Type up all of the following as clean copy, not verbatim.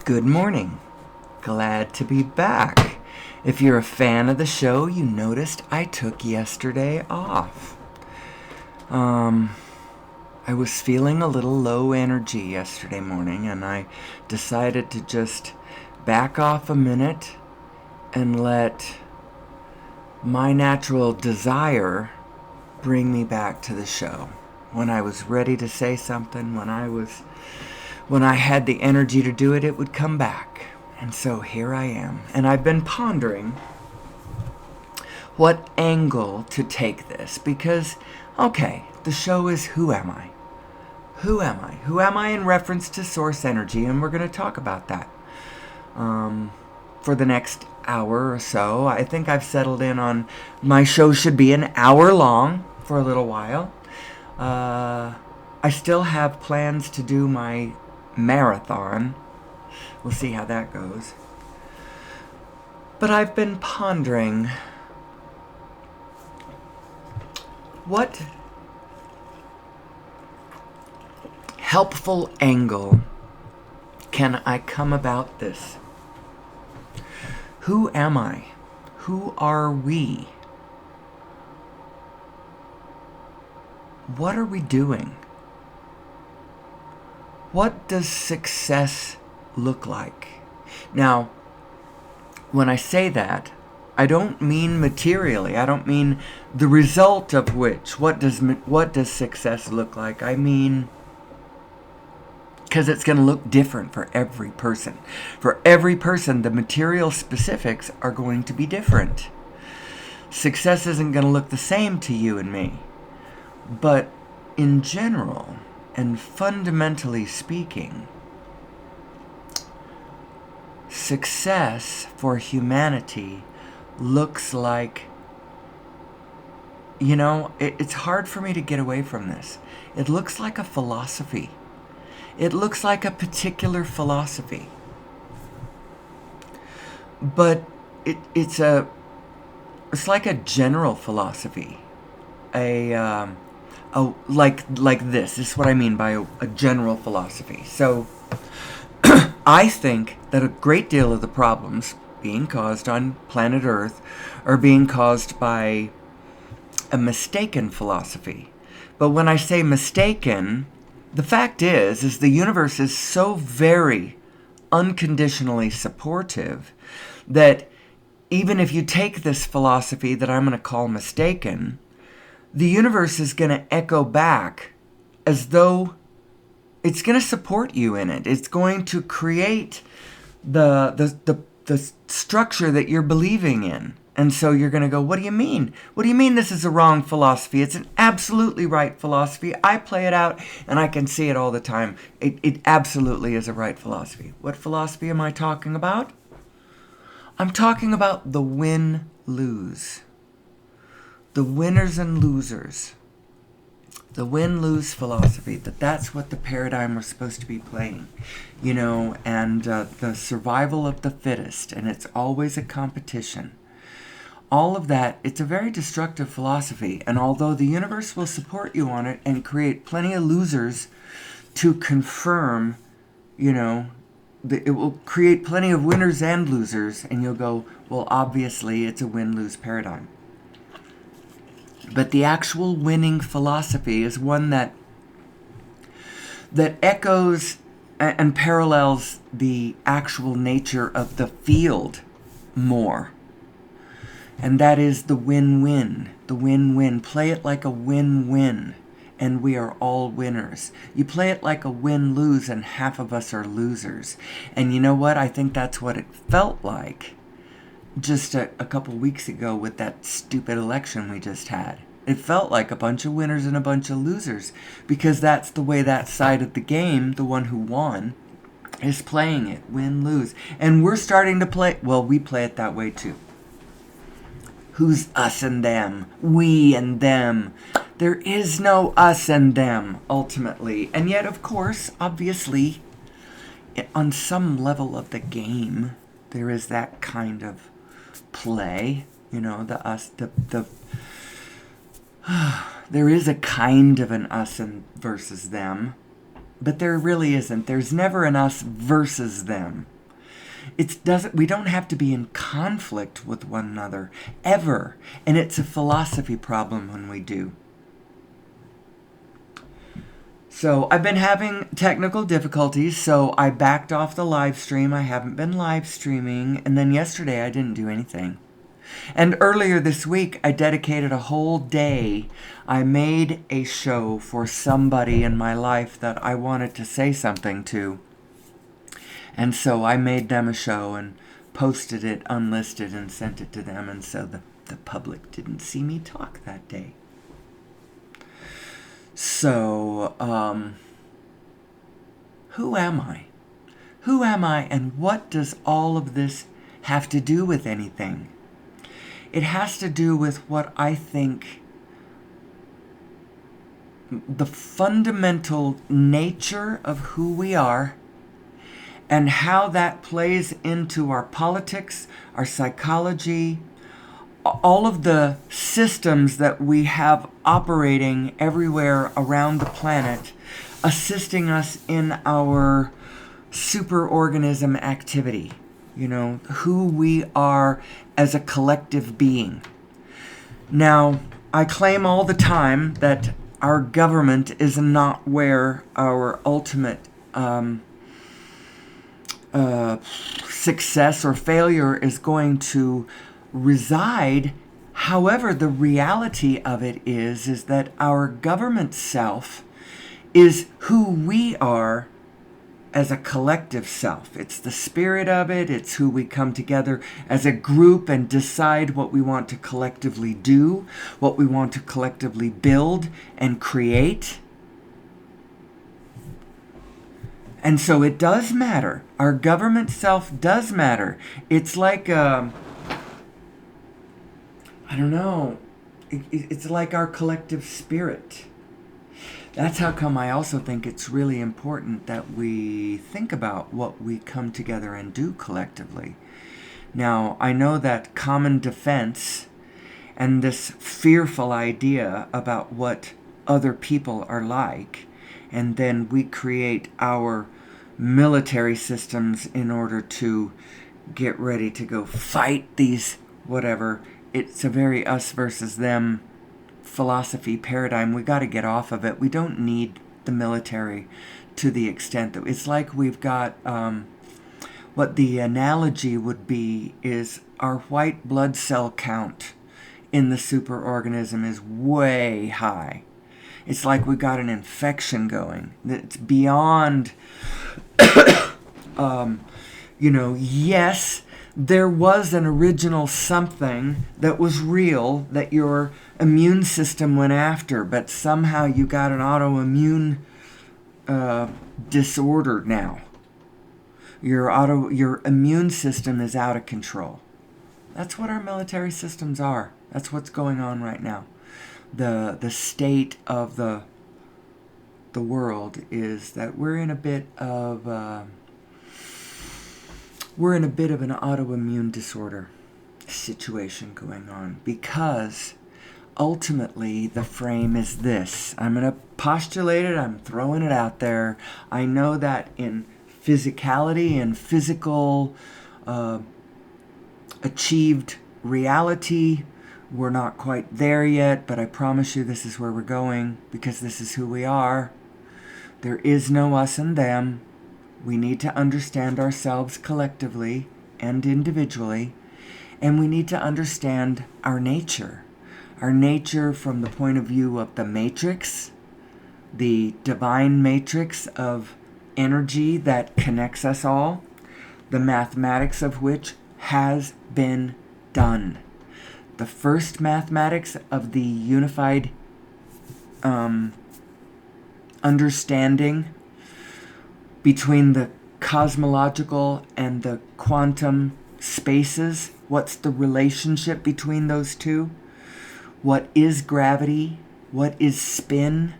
Good morning. Glad to be back. If you're a fan of the show, you noticed I took yesterday off. I was feeling a little low energy yesterday morning, and I decided to just back off a minute and let my natural desire bring me back to the show. When I was ready to say something, when I had the energy to do it, it would come back. And so here I am. And I've been pondering what angle to take this. Because, okay, the show is Who Am I? Who am I? Who am I in reference to source energy? And we're going to talk about that for the next hour or so. I think I've settled in on my show should be an hour long for a little while. I still have plans to do my marathon. We'll see how that goes. But I've been pondering what helpful angle can I come about this? Who am I? Who are we? What are we doing? What does success look like? Now, when I say that, I don't mean materially. I don't mean the result of which. What does success look like? I mean, because it's going to look different for every person. For every person, the material specifics are going to be different. Success isn't going to look the same to you and me. But in general, and fundamentally speaking, success for humanity looks like, it's hard for me to get away from this. It looks like a philosophy. It looks like a particular philosophy. But it's like a general philosophy. Like this. This is what I mean by a general philosophy. So, I think that a great deal of the problems being caused on planet Earth are being caused by a mistaken philosophy. But when I say mistaken, the fact is the universe is so very unconditionally supportive that even if you take this philosophy that I'm going to call mistaken, the universe is going to echo back as though it's going to support you in it. It's going to create the structure that you're believing in. And so you're going to go, what do you mean? What do you mean this is a wrong philosophy? It's an absolutely right philosophy. I play it out and I can see it all the time. It absolutely is a right philosophy. What philosophy am I talking about? I'm talking about the win-lose. The winners and losers. The win-lose philosophy. That's what the paradigm we're supposed to be playing. And the survival of the fittest. And it's always a competition. All of that, it's a very destructive philosophy. And although the universe will support you on it and create plenty of losers to confirm, it will create plenty of winners and losers. And you'll go, well, obviously it's a win-lose paradigm. But the actual winning philosophy is one that echoes and parallels the actual nature of the field more. And that is the win-win. The win-win. Play it like a win-win. And we are all winners. You play it like a win-lose and half of us are losers. And you know what? I think that's what it felt like just a couple weeks ago with that stupid election we just had. It felt like a bunch of winners and a bunch of losers, because that's the way that side of the game, the one who won, is playing it, win-lose. And we're starting to play, we play it that way too. Who's us and them? We and them. There is no us and them, ultimately. And yet, of course, obviously, on some level of the game, there is that kind of play, the us, there is a kind of an us and versus them, but there really isn't. There's never an us versus them. We don't have to be in conflict with one another ever, and it's a philosophy problem when we do. So I've been having technical difficulties, so I backed off the live stream. I haven't been live streaming, and then yesterday I didn't do anything. And earlier this week, I dedicated a whole day. I made a show for somebody in my life that I wanted to say something to. And so I made them a show and posted it unlisted and sent it to them. And so the public didn't see me talk that day. So, who am I? Who am I, and what does all of this have to do with anything? It has to do with what I think the fundamental nature of who we are and how that plays into our politics, our psychology, all of the systems that we have operating everywhere around the planet, assisting us in our superorganism activity. You know, who we are as a collective being. Now, I claim all the time that our government is not where our ultimate success or failure is going to reside. However, the reality of it is that our government self is who we are as a collective self. It's the spirit of it. It's who we come together as a group and decide what we want to collectively do, what we want to collectively build and create. And so it does matter. Our government self does matter. It's like, I don't know, it's like our collective spirit. That's how come I also think it's really important that we think about what we come together and do collectively. Now, I know that common defense and this fearful idea about what other people are like, and then we create our military systems in order to get ready to go fight these whatever. It's a very us versus them philosophy paradigm. We got to get off of it. We don't need the military to the extent that it's like we've got what the analogy would be is our white blood cell count in the superorganism is way high. It's like we got an infection going. It's beyond yes, there was an original something that was real that your immune system went after, but somehow you got an autoimmune disorder now. Your immune system is out of control. That's what our military systems are. That's what's going on right now. The state of the world is that we're in a bit of an autoimmune disorder situation going on, because ultimately the frame is this. I'm going to postulate it. I'm throwing it out there. I know that in physicality and physical achieved reality, we're not quite there yet, but I promise you this is where we're going, because this is who we are. There is no us and them. We need to understand ourselves collectively and individually, and we need to understand our nature. Our nature from the point of view of the matrix, the divine matrix of energy that connects us all, the mathematics of which has been done. The first mathematics of the unified understanding between the cosmological and the quantum spaces. What's the relationship between those two? What is gravity? What is spin?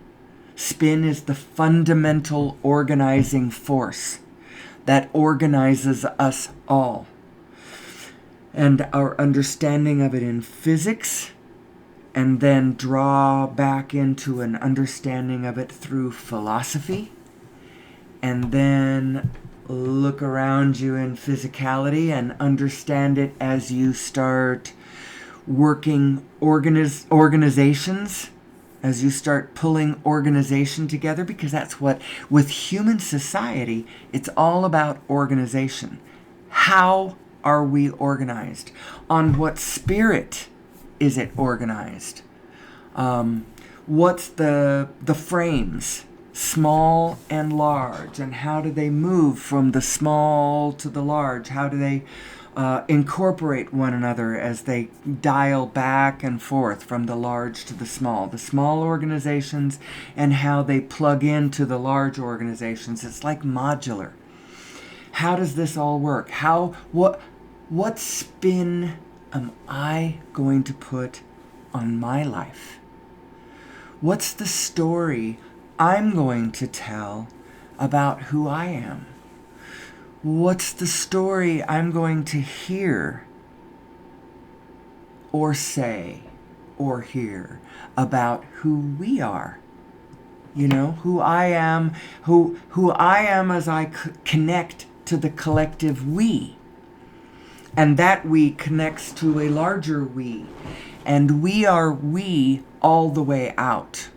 Spin is the fundamental organizing force that organizes us all. And our understanding of it in physics, and then draw back into an understanding of it through philosophy, and then look around you in physicality and understand it as you start working organizations, as you start pulling organization together, because that's what, with human society, it's all about organization. How are we organized? On what spirit is it organized? What's the frames, small and large, and how do they move from the small to the large? How do they incorporate one another as they dial back and forth from the large to the small organizations, and how they plug into the large organizations? It's like modular. How does this all work? What spin am I going to put on my life? What's the story I'm going to tell about who I am? What's the story I'm going to hear or say or hear about who we are? You know, who I am, who I am as I connect to the collective we. And that we connects to a larger we. And we are we all the way out.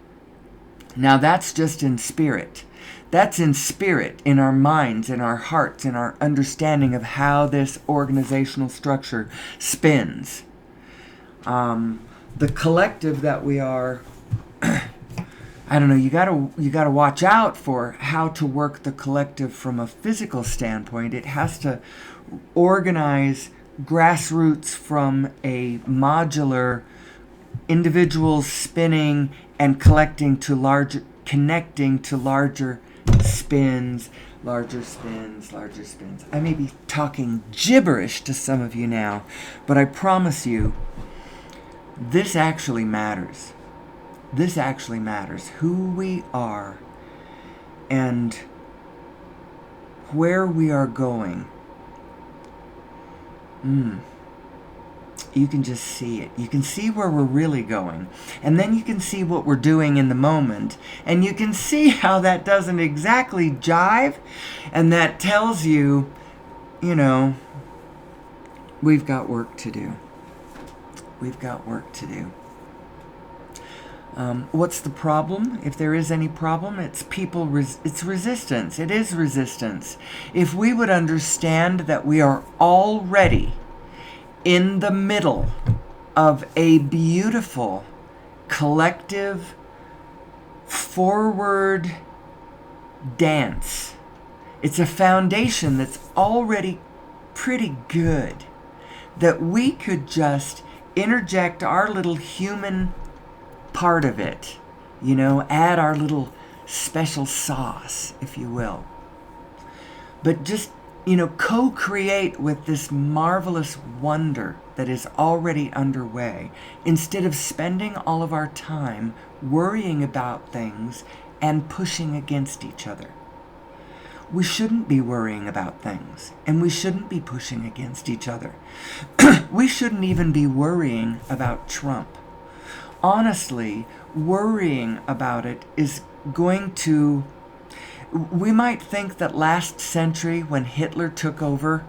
Now that's just in spirit. That's in spirit, in our minds, in our hearts, in our understanding of how this organizational structure spins. The collective that we are, I don't know, you gotta watch out for how to work the collective from a physical standpoint. It has to organize grassroots from a modular individuals spinning and connecting to larger spins, larger spins. I may be talking gibberish to some of you now, but I promise you, this actually matters. This actually matters. Who we are and where we are going. You can just see it. You can see where we're really going. And then you can see what we're doing in the moment. And you can see how that doesn't exactly jive. And that tells you, we've got work to do. We've got work to do. What's the problem? If there is any problem, it's it's resistance. It is resistance. If we would understand that we are already in the middle of a beautiful, collective, forward dance. It's a foundation that's already pretty good, that we could just interject our little human part of it, add our little special sauce, if you will. But just co-create with this marvelous wonder that is already underway, instead of spending all of our time worrying about things and pushing against each other. We shouldn't be worrying about things, and we shouldn't be pushing against each other. We shouldn't even be worrying about Trump. Honestly, worrying about it is going to... We might think that last century, when Hitler took over,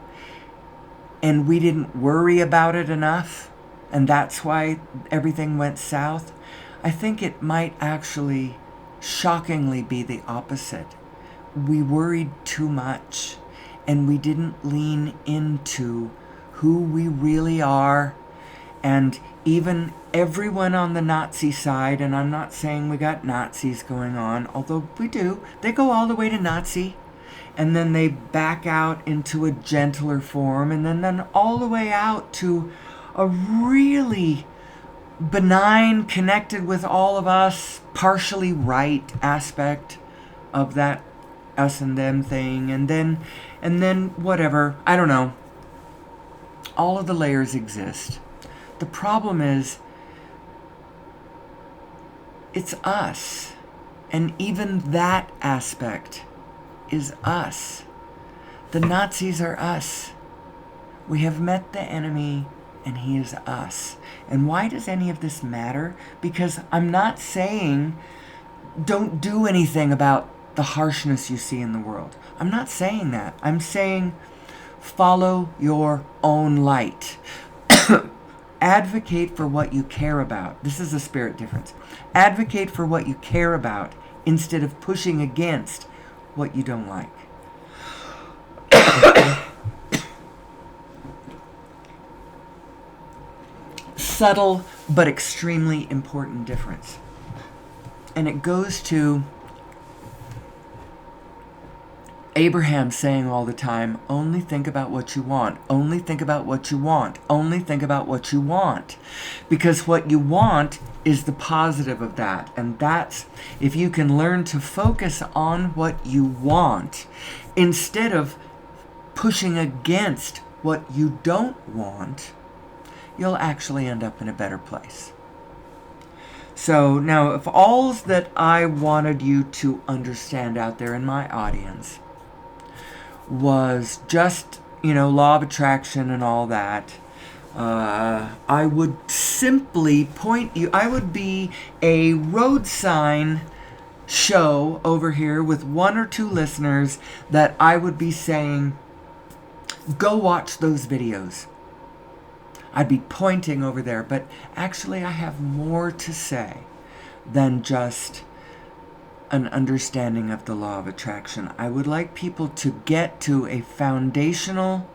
and we didn't worry about it enough, and that's why everything went south. I think it might actually shockingly be the opposite. We worried too much, and we didn't lean into who we really are. And even everyone on the Nazi side, and I'm not saying we got Nazis going on, although we do, they go all the way to Nazi, and then they back out into a gentler form, and then all the way out to a really benign, connected with all of us, partially right aspect of that us and them thing, and then whatever, I don't know. All of the layers exist. The problem is, it's us. And even that aspect is us. The Nazis are us. We have met the enemy, and he is us. And why does any of this matter? Because I'm not saying don't do anything about the harshness you see in the world. I'm not saying that. I'm saying follow your own light. Advocate for what you care about. This is a spirit difference. Advocate for what you care about instead of pushing against what you don't like. Subtle but extremely important difference. And it goes to Abraham saying all the time, only think about what you want, only think about what you want, only think about what you want. Because what you want is the positive of that. And that's, if you can learn to focus on what you want instead of pushing against what you don't want, you'll actually end up in a better place. So now, if all's that I wanted you to understand out there in my audience was just, law of attraction and all that, I would simply point you, I would be a road sign show over here with one or two listeners that I would be saying, go watch those videos. I'd be pointing over there, but actually I have more to say than just an understanding of the law of attraction. I would like people to get to a foundational,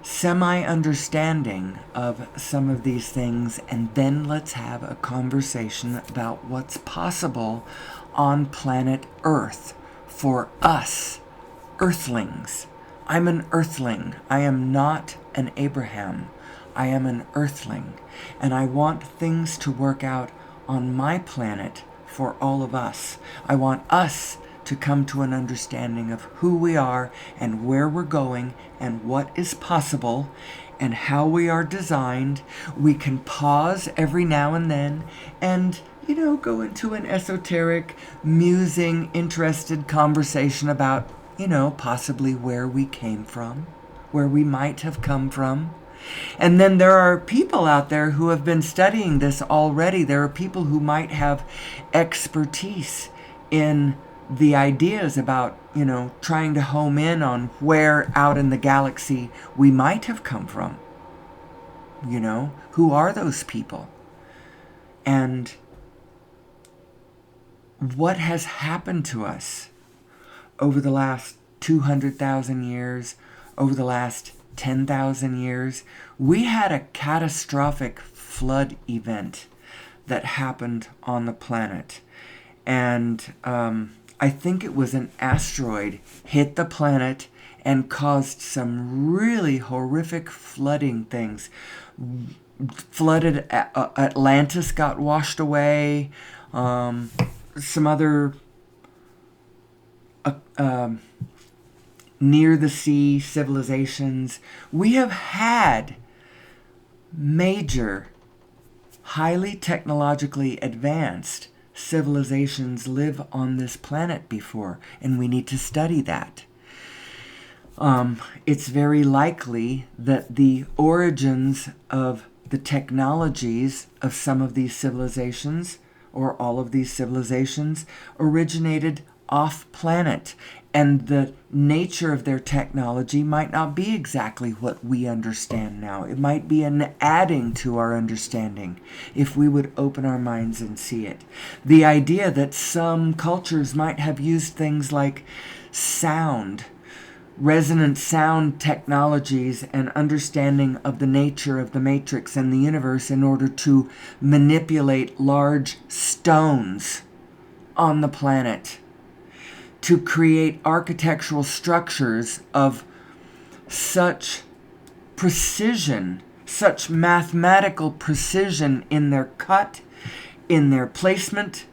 semi-understanding of some of these things, and then let's have a conversation about what's possible on planet Earth for us, Earthlings. I'm an Earthling. I am not an Abraham. I am an Earthling, and I want things to work out on my planet for all of us. I want us to come to an understanding of who we are and where we're going and what is possible and how we are designed. We can pause every now and then and, go into an esoteric, musing, interested conversation about, possibly where we came from, where we might have come from. And then there are people out there who have been studying this already. There are people who might have expertise in the ideas about, trying to home in on where out in the galaxy we might have come from. Who are those people? And what has happened to us over the last 200,000 years, over the last 10,000 years? We had a catastrophic flood event that happened on the planet. And I think it was an asteroid hit the planet and caused some really horrific flooding things. Flooded Atlantis got washed away. Some other near the sea civilizations. We have had major, highly technologically advanced civilizations live on this planet before, and we need to study that. It's very likely that the origins of the technologies of some of these civilizations, or all of these civilizations, originated off-planet, and the nature of their technology might not be exactly what we understand now. It might be an adding to our understanding if we would open our minds and see it. The idea that some cultures might have used things like sound, resonant sound technologies, and understanding of the nature of the matrix and the universe in order to manipulate large stones on the planet, to create architectural structures of such precision, such mathematical precision in their cut, in their placement,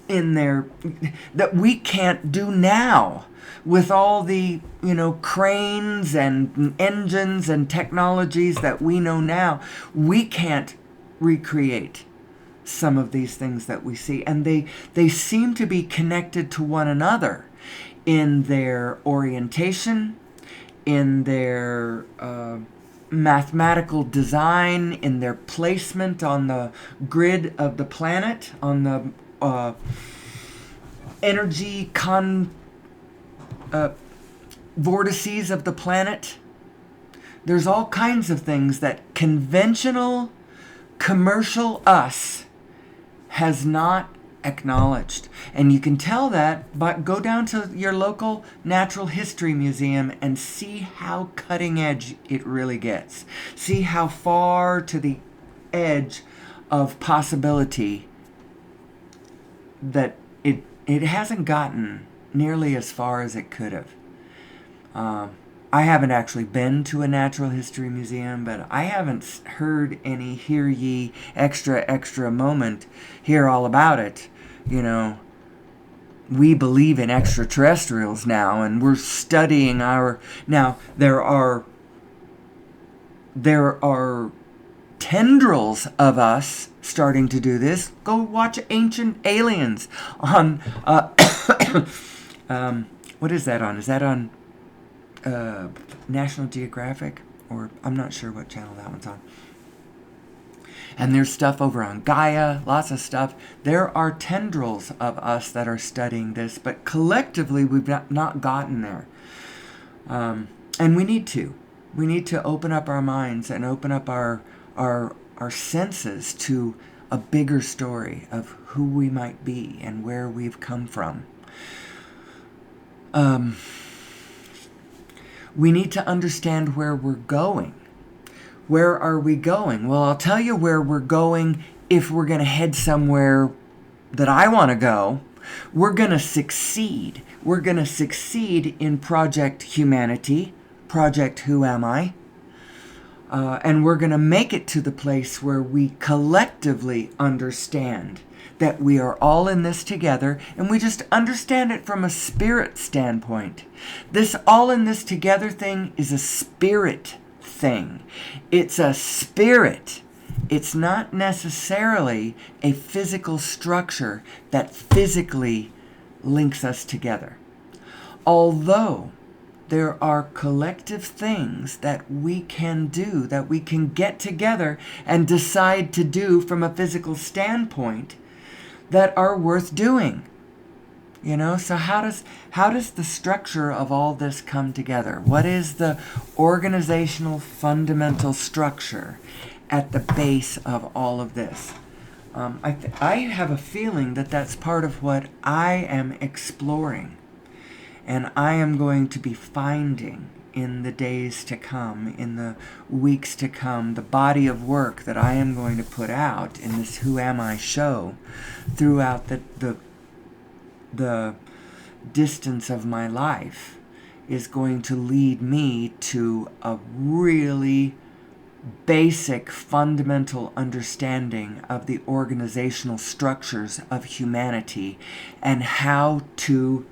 that we can't do now. With all the, cranes and engines and technologies that we know now, we can't recreate some of these things that we see. And they seem to be connected to one another in their orientation, in their mathematical design, in their placement on the grid of the planet, on the energy vortices of the planet. There's all kinds of things that conventional commercial us has not acknowledged. And you can tell that, but go down to your local natural history museum and see how cutting edge it really gets. See how far to the edge of possibility that it hasn't gotten nearly as far as it could have. I haven't actually been to a natural history museum, but I haven't heard any hear ye extra moment, hear all about it. You know, we believe in extraterrestrials now, and we're studying our... Now, there are tendrils of us starting to do this. Go watch Ancient Aliens on... what is that on? Is that on National Geographic? Or I'm not sure what channel that one's on. And there's stuff over on Gaia, lots of stuff. There are tendrils of us that are studying this, but collectively we've not gotten there. And we need to. We need to open up our minds and open up our senses to a bigger story of who we might be and where we've come from. We need to understand where we're going. Where are we going? Well, I'll tell you where we're going if we're going to head somewhere that I want to go. We're going to succeed. We're going to succeed in Project Humanity, Project Who Am I? And we're going to make it to the place where we collectively understand that we are all in this together, and we just understand it from a spirit standpoint. This all in this together thing is a spirit thing. It's a spirit. It's not necessarily a physical structure that physically links us together. Although there are collective things that we can do, that we can get together and decide to do from a physical standpoint that are worth doing. You know, so how does the structure of all this come together? What is the organizational fundamental structure at the base of all of this? I have a feeling that that's part of what I am exploring, and I am going to be finding in the days to come, in the weeks to come, the body of work that I am going to put out in this Who Am I show throughout the distance of my life is going to lead me to a really basic, fundamental understanding of the organizational structures of humanity and how to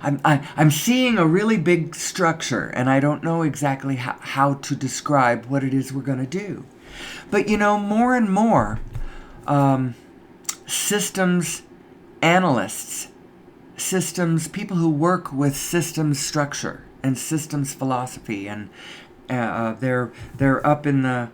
I'm seeing a really big structure, and I don't know exactly how to describe what it is we're going to do. But, you know, more and more systems analysts, people who work with systems structure and systems philosophy, and they're up in the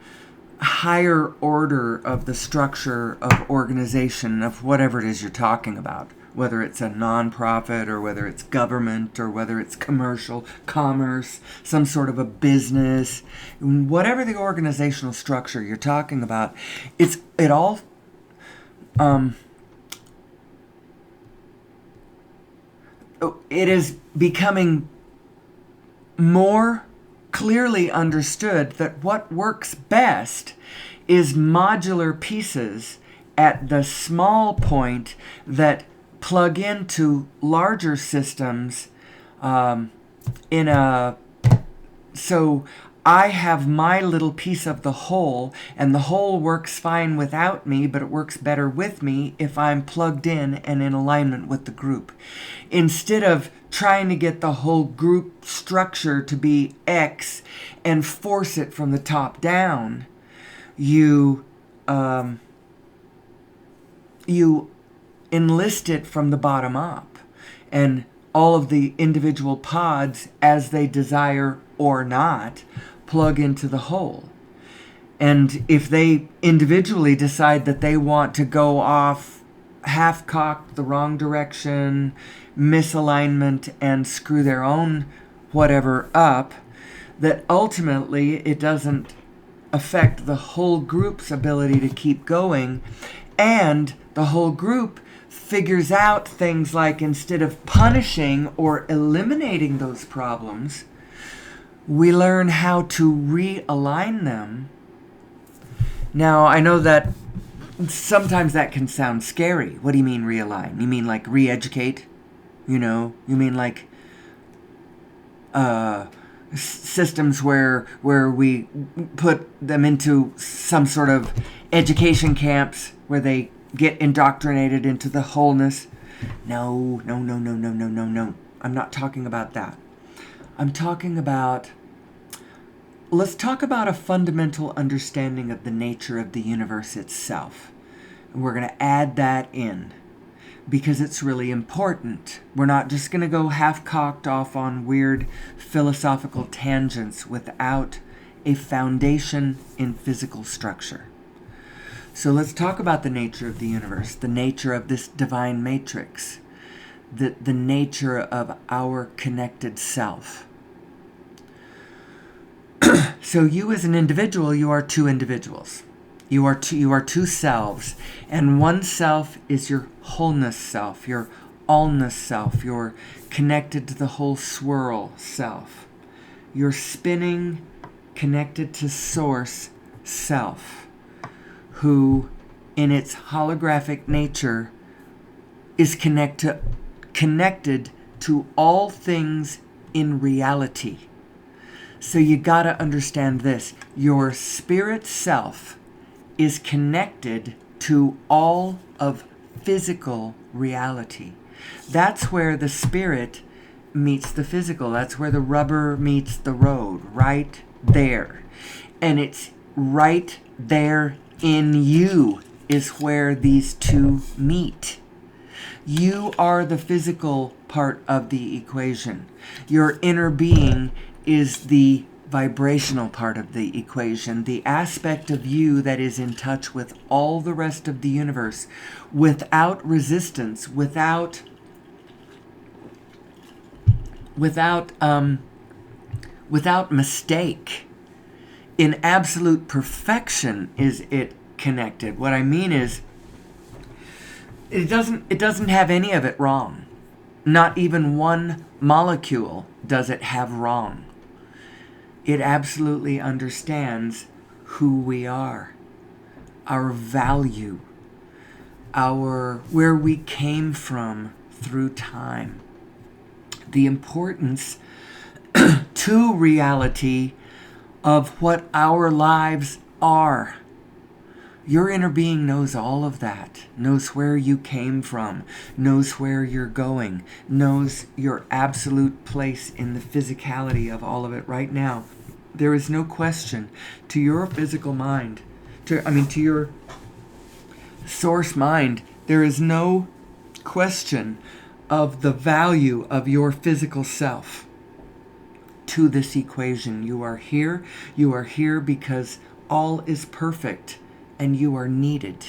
higher order of the structure of organization of whatever it is you're talking about, whether it's a nonprofit or whether it's government or whether it's commerce, some sort of a business, whatever the organizational structure you're talking about, it is becoming more clearly understood that what works best is modular pieces at the small point that plug into larger systems so I have my little piece of the whole, and the whole works fine without me, but it works better with me if I'm plugged in and in alignment with the group. Instead of trying to get the whole group structure to be X and force it from the top down, you enlist it from the bottom up, and all of the individual pods, as they desire or not, plug into the whole. And if they individually decide that they want to go off half-cocked, the wrong direction, misalignment, and screw their own whatever up, that ultimately it doesn't affect the whole group's ability to keep going, and the whole group figures out things like, instead of punishing or eliminating those problems, we learn how to realign them. Now, I know that sometimes that can sound scary. What do you mean realign? You mean like re-educate? You mean like systems where we put them into some sort of education camps where they get indoctrinated into the wholeness? No. I'm not talking about that. I'm talking about, let's talk about a fundamental understanding of the nature of the universe itself. And we're going to add that in because it's really important. We're not just going to go half-cocked off on weird philosophical tangents without a foundation in physical structure. So let's talk about the nature of the universe, the nature of this divine matrix, the nature of our connected self. So you as an individual, you are two individuals. You are two selves, and one self is your wholeness self, your allness self, your connected to the whole swirl self, your spinning, connected to source self, who in its holographic nature is connected to all things in reality. So you gotta understand this. Your spirit self is connected to all of physical reality. That's where the spirit meets the physical. That's where the rubber meets the road, right there. And it's right there in you is where these two meet. You are the physical part of the equation. Your inner being is the vibrational part of the equation, the aspect of you that is in touch with all the rest of the universe without resistance, without mistake. In absolute perfection is it connected. What I mean is, it doesn't have any of it wrong. Not even one molecule does it have wrong. It absolutely understands who we are, our value, where we came from through time, the importance to reality of what our lives are. Your inner being knows all of that, knows where you came from, knows where you're going, knows your absolute place in the physicality of all of it right now. There is no question to your physical mind, to your source mind, there is no question of the value of your physical self to this equation. You are here because all is perfect and you are needed.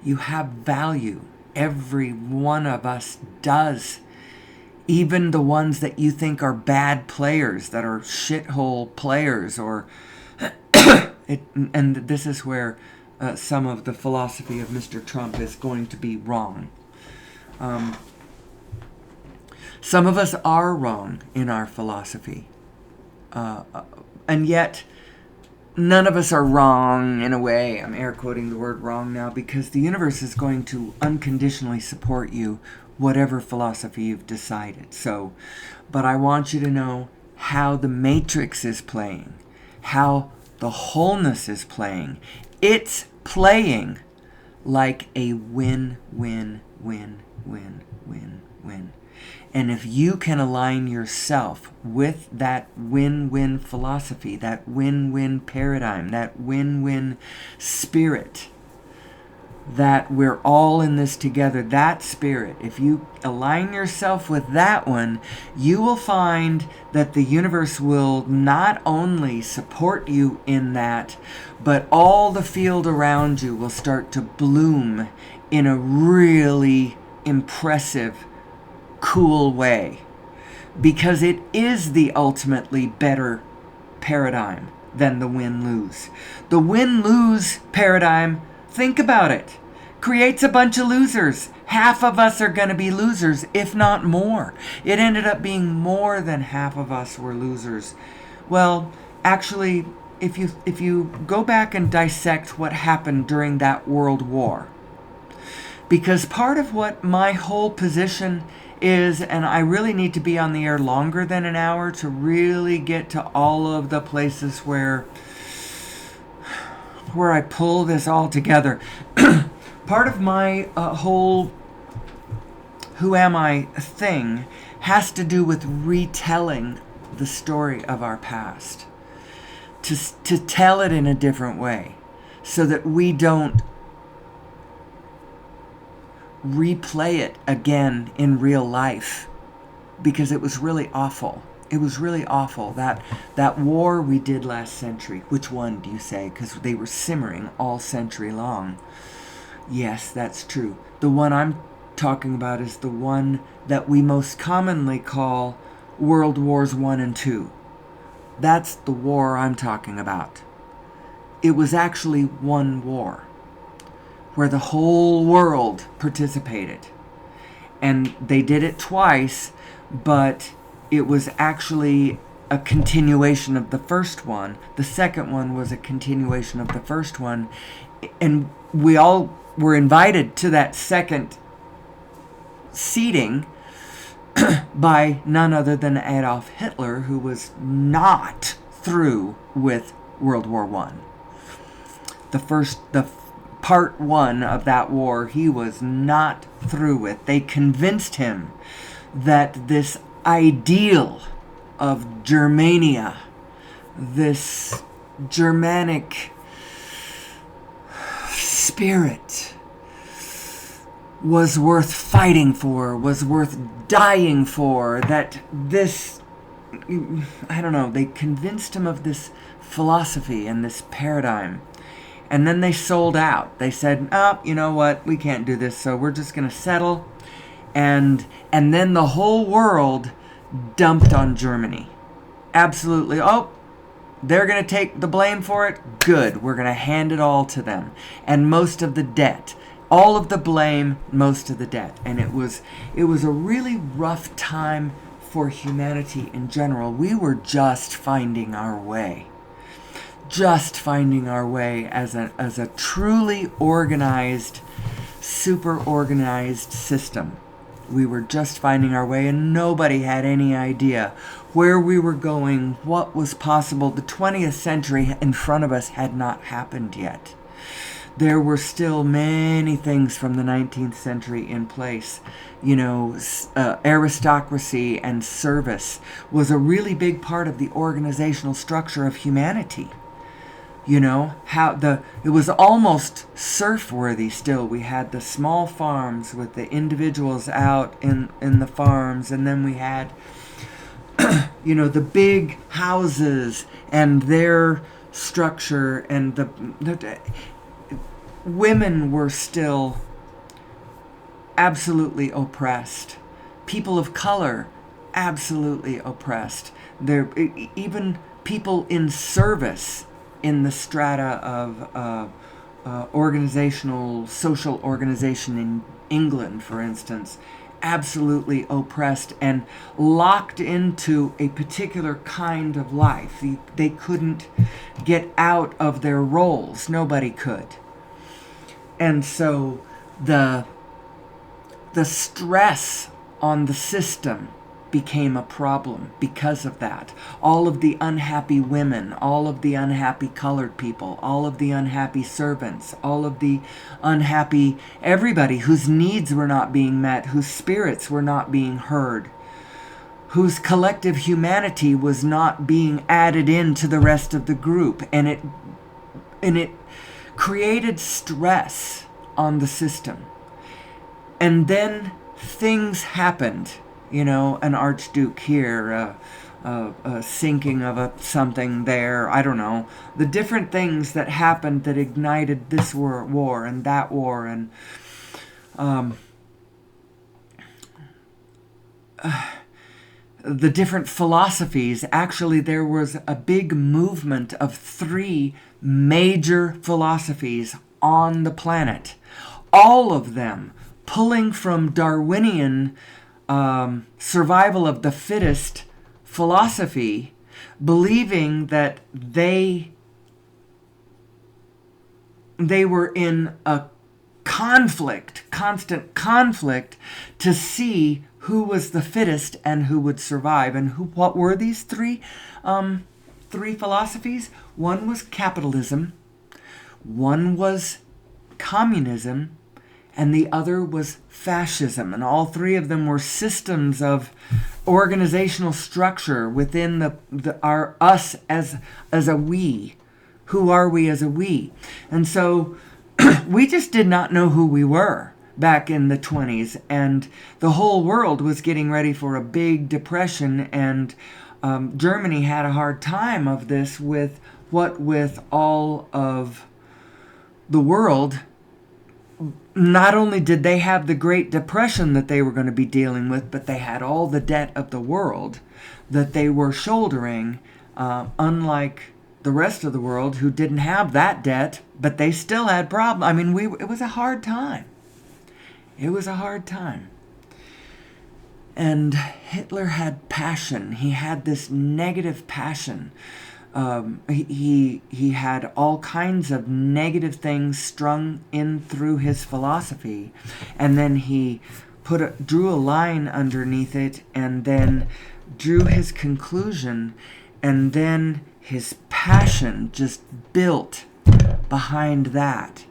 You have value. Every one of us does. Even the ones that you think are bad players, that are shithole players, or and this is where some of the philosophy of Mr. Trump is going to be wrong. Some of us are wrong in our philosophy, and yet none of us are wrong in a way. I'm air quoting the word wrong now, because the universe is going to unconditionally support you, whatever philosophy you've decided. So, but I want you to know how the matrix is playing, how the wholeness is playing. It's playing like a win-win-win-win-win-win. And if you can align yourself with that win-win philosophy, that win-win paradigm, that win-win spirit, that we're all in this together, that spirit, if you align yourself with that one, you will find that the universe will not only support you in that, but all the field around you will start to bloom in a really impressive, cool way. Because it is the ultimately better paradigm than the win-lose. The win-lose paradigm, think about it, creates a bunch of losers. Half of us are going to be losers, if not more. It ended up being more than half of us were losers. Well, actually, if you go back and dissect what happened during that World War, because part of what my whole position is, and I really need to be on the air longer than an hour to really get to all of the places where I pull this all together. Part of my whole who am I thing has to do with retelling the story of our past. To tell it in a different way so that we don't replay it again in real life, because it was really awful. It was really awful. That war we did last century. Which one do you say? Because they were simmering all century long. Yes, that's true. The one I'm talking about is the one that we most commonly call World Wars I and II. That's the war I'm talking about. It was actually one war where the whole world participated. And they did it twice, but it was actually a continuation of the first one. The second one was a continuation of the first one. And we all were invited to that second seating by none other than Adolf Hitler, who was not through with World War I. The part one of that war, he was not through with. They convinced him that this ideal of Germania, this Germanic spirit, was worth fighting for, was worth dying for, that this, I don't know, they convinced him of this philosophy and this paradigm. And then they sold out. They said, oh, you know what, we can't do this, so we're just going to settle. And then the whole world dumped on Germany. Absolutely. Oh, they're going to take the blame for it? Good. We're going to hand it all to them. And most of the debt. All of the blame, most of the debt. And it was a really rough time for humanity in general. We were just finding our way. Just finding our way as a truly organized, super organized system. We were just finding our way, and nobody had any idea where we were going, what was possible. The 20th century in front of us had not happened yet. There were still many things from the 19th century in place. You know, aristocracy and service was a really big part of the organizational structure of humanity. You know, it was almost serf-worthy still. We had the small farms with the individuals out in the farms, and then we had, you know, the big houses and their structure, and the women were still absolutely oppressed. People of color, absolutely oppressed. Even people in service in the strata of organizational, social organization in England, for instance, absolutely oppressed and locked into a particular kind of life. They couldn't get out of their roles. Nobody could. And so the stress on the system became a problem because of that. All of the unhappy women, all of the unhappy colored people, all of the unhappy servants, all of the unhappy everybody whose needs were not being met, whose spirits were not being heard, whose collective humanity was not being added into the rest of the group. And it created stress on the system. And then things happened, an archduke here, a sinking of something there, I don't know. The different things that happened that ignited this war and that war, and the different philosophies. Actually, there was a big movement of 3 major philosophies on the planet. All of them pulling from Darwinian survival of the fittest philosophy, believing that they were in a constant conflict to see who was the fittest and who would survive. And what were these 3 philosophies? One was capitalism, one was communism, and the other was fascism. And all 3 of them were systems of organizational structure within our us as a we. Who are we as a we? And so we just did not know who we were back in the 20s, and the whole world was getting ready for a big depression, and Germany had a hard time of this with all of the world. Not only did they have the Great Depression that they were going to be dealing with, but they had all the debt of the world that they were shouldering, unlike the rest of the world who didn't have that debt, but they still had problems. I mean, it was a hard time. It was a hard time. And Hitler had passion. He had this negative passion. He had all kinds of negative things strung in through his philosophy, and then he drew a line underneath it, and then drew his conclusion, and then his passion just built behind that.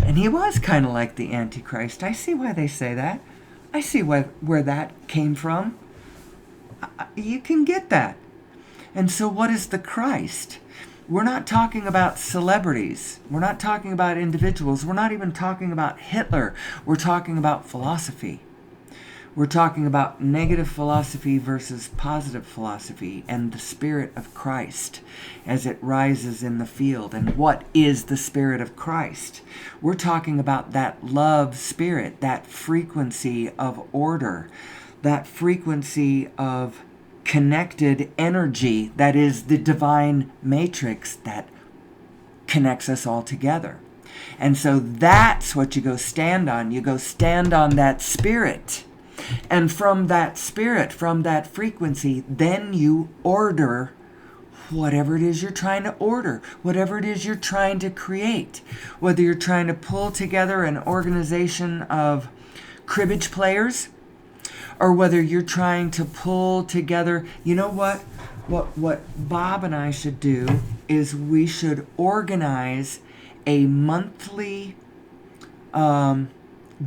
And he was kind of like the Antichrist. I see why they say that. I see where that came from. You can get that. And so what is the Christ? We're not talking about celebrities. We're not talking about individuals. We're not even talking about Hitler. We're talking about philosophy. We're talking about negative philosophy versus positive philosophy, and the Spirit of Christ as it rises in the field. And what is the Spirit of Christ? We're talking about that love spirit, that frequency of order, that frequency of connected energy that is the divine matrix that connects us all together. And so that's what you go stand on. You go stand on that spirit. And from that spirit, from that frequency, then you order whatever it is you're trying to order, whatever it is you're trying to create. Whether you're trying to pull together an organization of cribbage players, or whether you're trying to pull together, you know what Bob and I should do is we should organize a monthly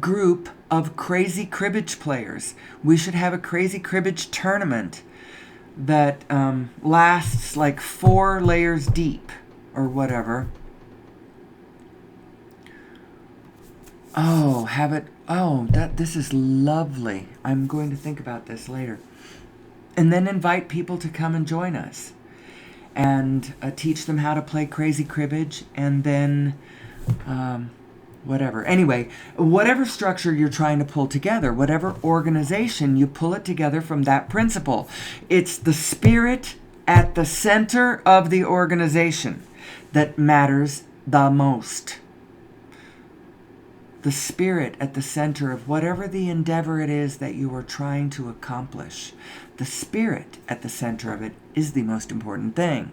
group of crazy cribbage players. We should have a crazy cribbage tournament that lasts like 4 layers deep or whatever. This is lovely. I'm going to think about this later. And then invite people to come and join us and teach them how to play crazy cribbage, and then whatever. Anyway, whatever structure you're trying to pull together, whatever organization, you pull it together from that principle. It's the spirit at the center of the organization that matters the most. The spirit at the center of whatever the endeavor it is that you are trying to accomplish. The spirit at the center of it is the most important thing.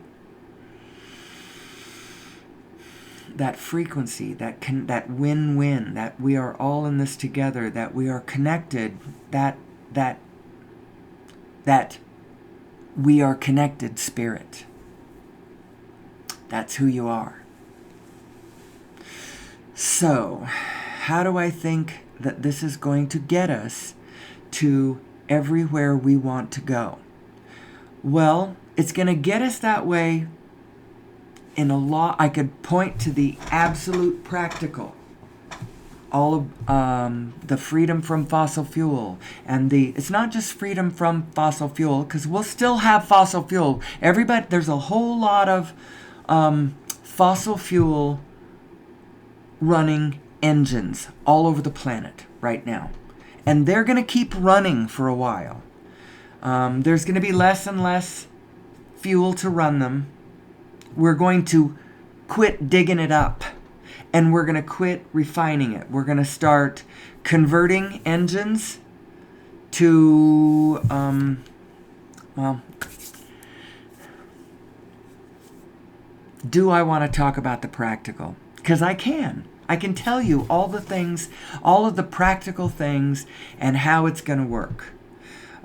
That frequency, that win-win, that we are all in this together, that we are connected, that we are connected spirit. That's who you are. So, how do I think that this is going to get us to everywhere we want to go? Well, it's going to get us that way in a lot. I could point to the absolute practical. all of the freedom from fossil fuel, and it's not just freedom from fossil fuel, because we'll still have fossil fuel. There's a whole lot of fossil fuel running engines all over the planet right now, and they're going to keep running for a while. There's going to be less and less fuel to run them. We're going to quit digging it up, and we're going to quit refining it. We're going to start converting engines to, do I want to talk about the practical? Because I can. I can tell you all the things, all of the practical things, and how it's going to work.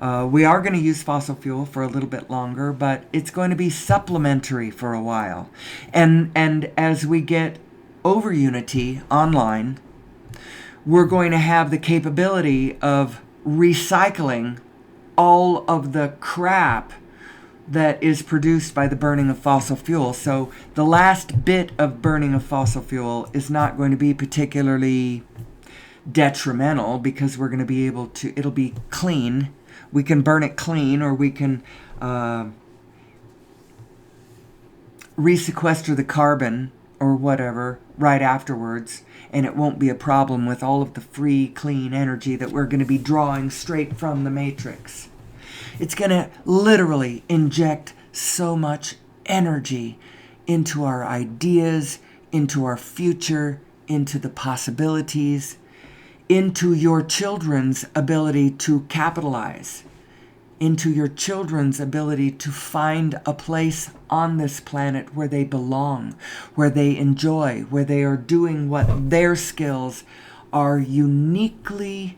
We are going to use fossil fuel for a little bit longer, but it's going to be supplementary for a while. And as we get over Unity online, we're going to have the capability of recycling all of the crap that is produced by the burning of fossil fuel. So the last bit of burning of fossil fuel is not going to be particularly detrimental, because we're going to be able to, it'll be clean. We can burn it clean, or we can resequester the carbon or whatever right afterwards, and it won't be a problem with all of the free, clean energy that we're going to be drawing straight from the matrix. It's going to literally inject so much energy into our ideas, into our future, into the possibilities, into your children's ability to capitalize, into your children's ability to find a place on this planet where they belong, where they enjoy, where they are doing what their skills are uniquely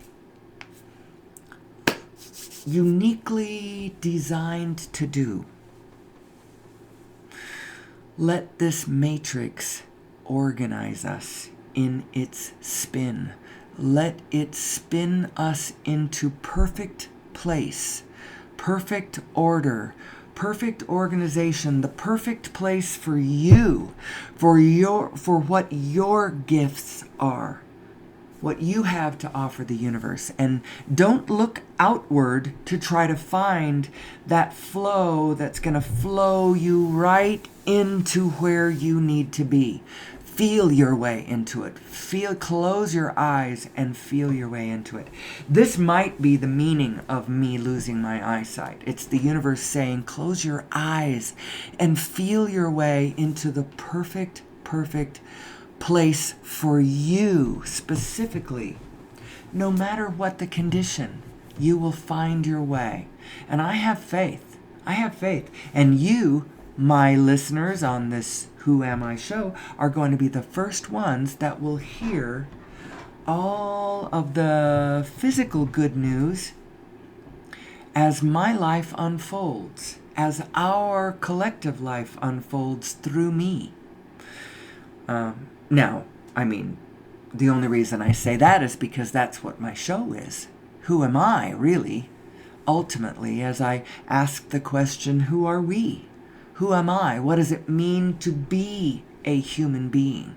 designed to do. Let this matrix organize us in its spin. Let it spin us into perfect place, perfect order, perfect organization, the perfect place for you, for what your gifts are, what you have to offer the universe. And don't look outward to try to find that flow that's going to flow you right into where you need to be. Feel your way into it. Close your eyes and feel your way into it. This might be the meaning of me losing my eyesight. It's the universe saying, close your eyes and feel your way into the perfect place for you specifically. No matter what the condition, you will find your way. And I have faith. And you, my listeners on this Who Am I show, are going to be the first ones that will hear all of the physical good news as my life unfolds, as our collective life unfolds through me. Now, I mean, the only reason I say that is because that's what my show is. Who am I, really? Ultimately, as I ask the question, who are we? Who am I? What does it mean to be a human being?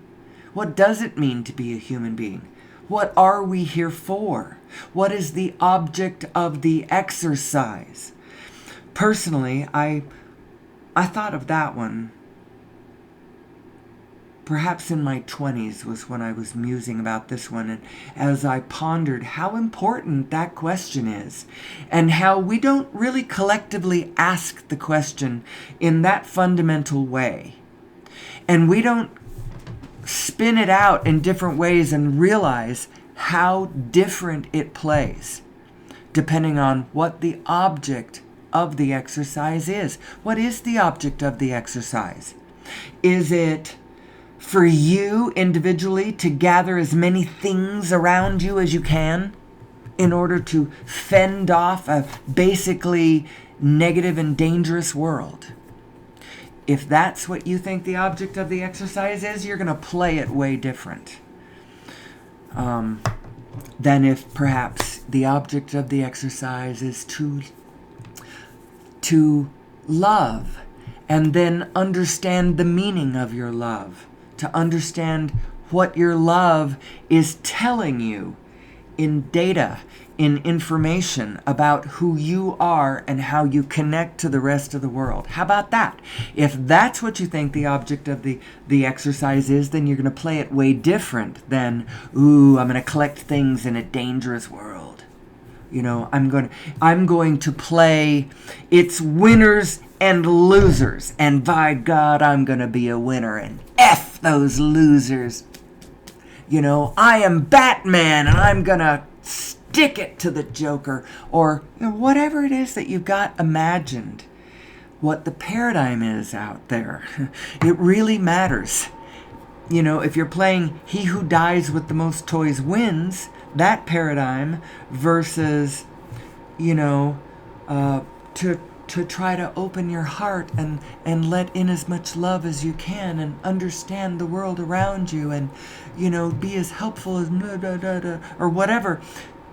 What does it mean to be a human being? What are we here for? What is the object of the exercise? Personally, I thought of that one. Perhaps in my 20s was when I was musing about this one, and as I pondered how important that question is, and how we don't really collectively ask the question in that fundamental way, and we don't spin it out in different ways and realize how different it plays, depending on what the object of the exercise is. What is the object of the exercise? Is it for you individually to gather as many things around you as you can in order to fend off a basically negative and dangerous world? If that's what you think the object of the exercise is, you're going to play it way different than if perhaps the object of the exercise is to love and then understand the meaning of your love, to understand what your love is telling you in data, in information about who you are and how you connect to the rest of the world. How about that? If that's what you think the object of the exercise is, then you're going to play it way different than, ooh, I'm going to collect things in a dangerous world. You know, I'm going to play it's winners and losers, and by God, I'm going to be a winner, and F those losers. You know, I am Batman, and I'm going to stick it to the Joker, or whatever it is that you've got imagined, what the paradigm is out there. It really matters. You know, if you're playing he who dies with the most toys wins, that paradigm, versus, you know, to try to open your heart and let in as much love as you can and understand the world around you and, you know, be as helpful as or whatever.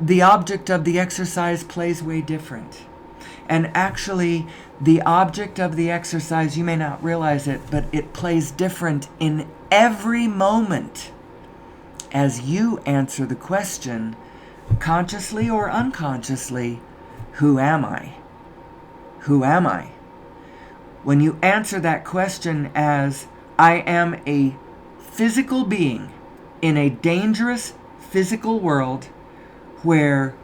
The object of the exercise plays way different. And actually, the object of the exercise, you may not realize it, but it plays different in every moment as you answer the question, consciously or unconsciously, who am I? Who am I? When you answer that question as, I am a physical being in a dangerous physical world where,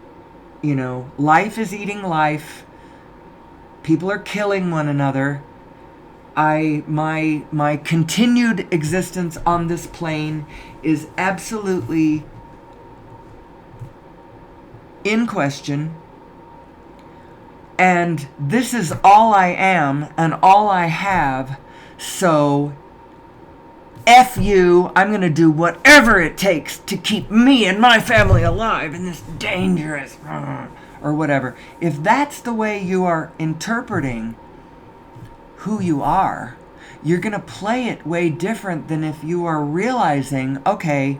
you know, life is eating life, people are killing one another, my continued existence on this plane is absolutely in question, and this is all I am and all I have, so F you, I'm going to do whatever it takes to keep me and my family alive in this dangerous, or whatever. If that's the way you are interpreting who you are, you're going to play it way different than if you are realizing, okay,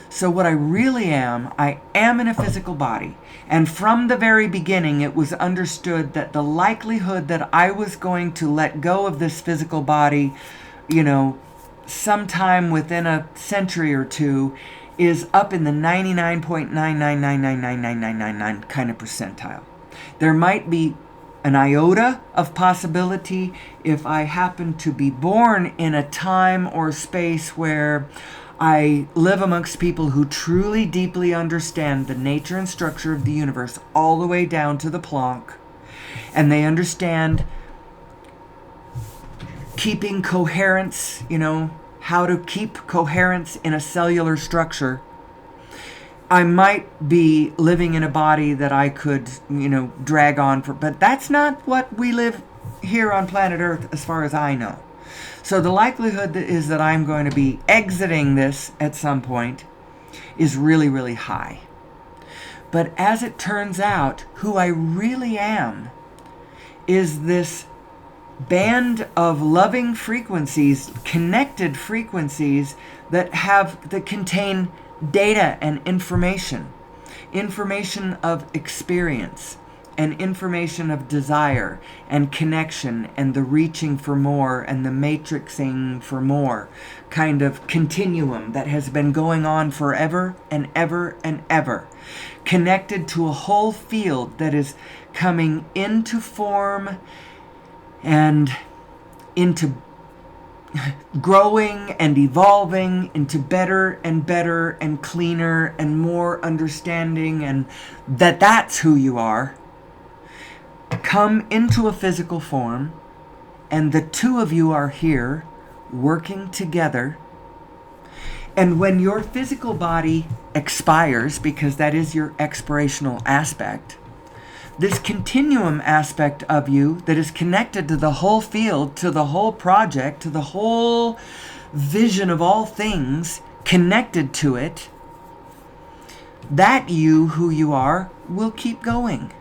so what I really am, I am in a physical body. And from the very beginning, it was understood that the likelihood that I was going to let go of this physical body, you know, sometime within a century or two is up in the 99.999999999 kind of percentile. There might be an iota of possibility if I happen to be born in a time or space where I live amongst people who truly deeply understand the nature and structure of the universe all the way down to the Planck, and they understand keeping coherence, you know, how to keep coherence in a cellular structure. I might be living in a body that I could, you know, drag on for, but that's not what we live here on planet Earth as far as I know. So the likelihood is that I'm going to be exiting this at some point is really, really high. But as it turns out, who I really am is this band of loving frequencies, connected frequencies that contain data and information of experience, and information of desire and connection and the reaching for more and the matrixing for more kind of continuum that has been going on forever and ever and ever, connected to a whole field that is coming into form and into growing and evolving into better and better and cleaner and more understanding, and that's who you are. Come into a physical form, and the two of you are here working together. And when your physical body expires, because that is your expirational aspect, this continuum aspect of you that is connected to the whole field, to the whole project, to the whole vision of all things connected to it, that you, who you are, will keep going.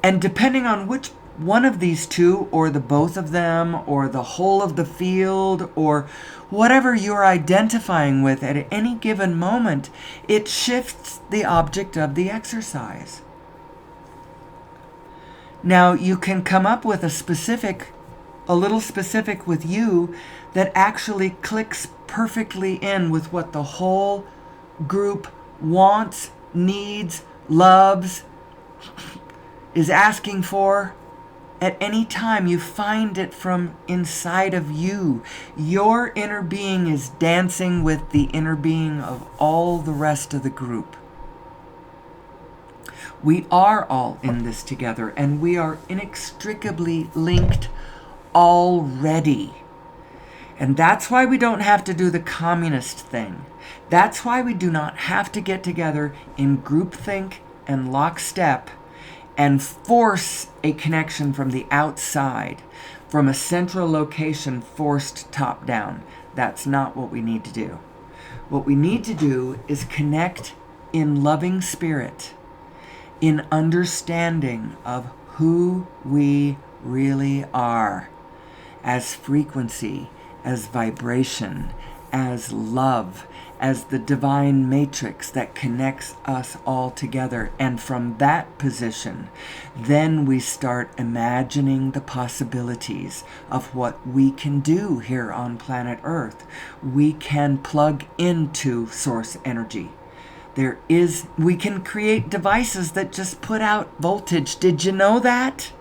And depending on which one of these two, or the both of them, or the whole of the field, or whatever you're identifying with at any given moment, it shifts the object of the exercise. Now, you can come up with a specific a little specific with you that actually clicks perfectly in with what the whole group wants, needs, loves, is asking for. At any time you find it from inside of you. Your inner being is dancing with the inner being of all the rest of the group. We are all in this together, and we are inextricably linked already. And that's why we don't have to do the communist thing. That's why we do not have to get together in groupthink and lockstep and force a connection from the outside, from a central location forced top down. That's not what we need to do. What we need to do is connect in loving spirit, in understanding of who we really are, as frequency, as vibration, as love, as the divine matrix that connects us all together. And from that position, then we start imagining the possibilities of what we can do here on planet Earth. We can plug into source energy. We can create devices that just put out voltage. Did you know that?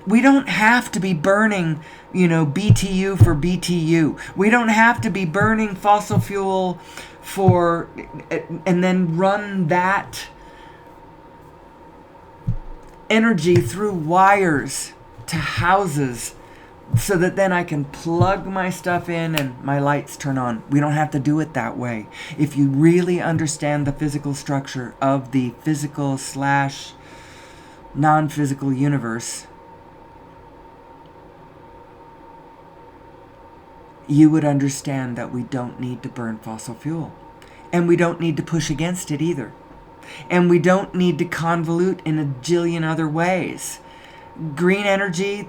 We don't have to be burning, BTU for BTU. We don't have to be burning fossil fuel and then run that energy through wires to houses so that then I can plug my stuff in and my lights turn on. We don't have to do it that way. If you really understand the physical structure of the physical / non-physical universe, you would understand that we don't need to burn fossil fuel. And we don't need to push against it either. And we don't need to convolute in a jillion other ways. Green energy,